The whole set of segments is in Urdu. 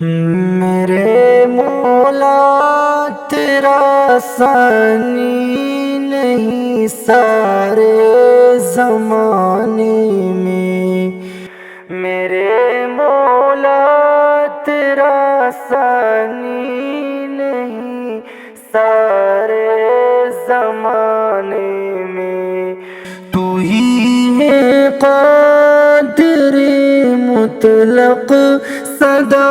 میرے مولا تیرا ثانی نہیں سارے زمانے میں، میرے مولا تیرا ثانی نہیں سارے زمانے میں، تو ہی ہے قادر مطلق صدا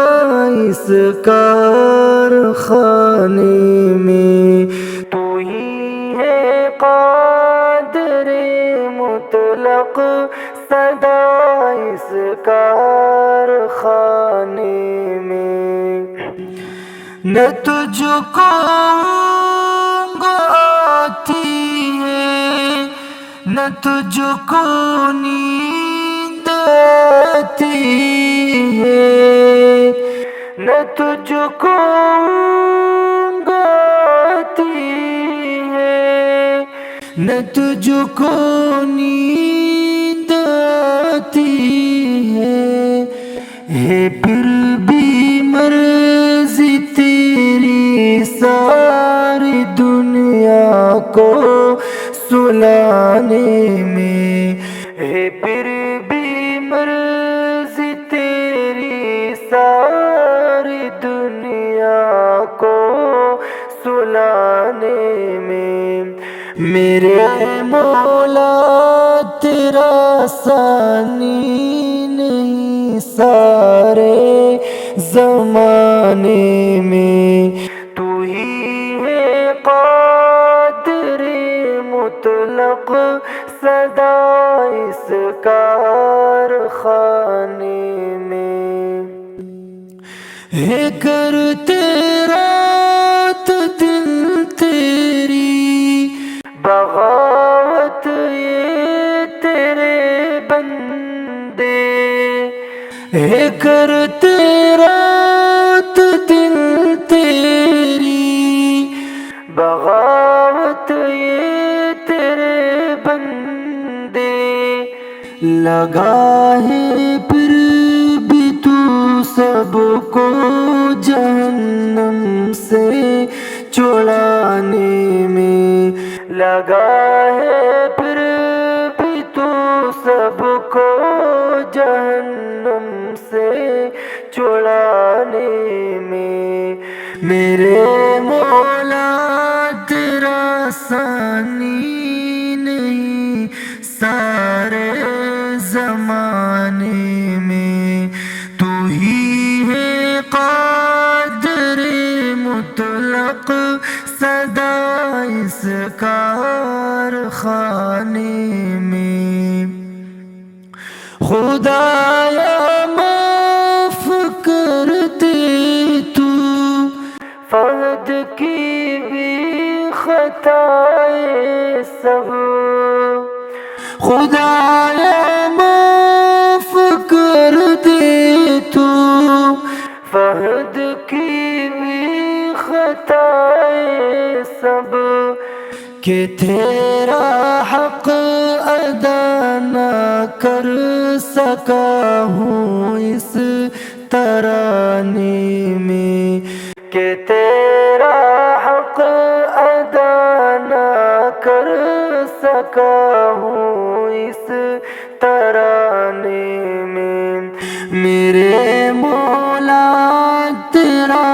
اس کارخانے میں، تو ہی ہے قادر مطلق صدا اس کارخانے میں، نہ تجھ کو آتی ہے نہ تجھ کو نیند آتی ہے، نہ تجھ کو آتی ہے، نہ تجھ کو نیند آتی ہے پھر بھی مرضی تیری ساری دنیا کو سلانے میں، ہے پھر بھی مرضی تیری ساری دنیا کو سلانے میں، میرے مولا تیرا ثانی نہیں سارے زمانے میں، تو ہی ہے قادر مطلق صدا اس کارخانے میں، ہے کرتے رات دن تیری بغاوت یہ تیرے بندے، ہے کرتے رات دن تیری بغاوت یہ تیرے بندے، لگا ہے پھر بھی تو سب کو جہنم سے چھڑانے میں، لگا ہے پھر بھی تو سب کو جہنم سے چھڑانے میں، میرے مولا تیرا ثانی نہیں سارے زمانے میں، تو ہی ہے قادر مطلق صدا اس کارخانے میں، خدایا معاف کر دے تو فہد کی بھی خطائیں سب، خدایا معاف کر دے تو فہد کی بھی خطائیں سب، کہ تیرا حق ادا نہ کر سکا ہوں اس ترانے میں، کہ تیرا حق ادا نہ کر سکا ہوں اس ترانے میں، میرے مولا تیرا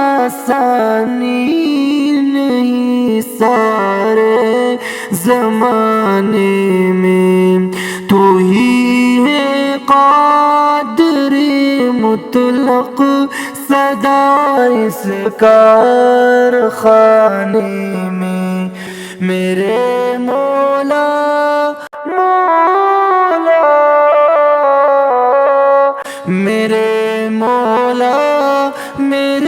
ثانی نہیں سارے زمانے میں، تو ہی ہے قادر مطلق صدا اس کارخانے میں، میرے مولا مولا میرے مولا میرے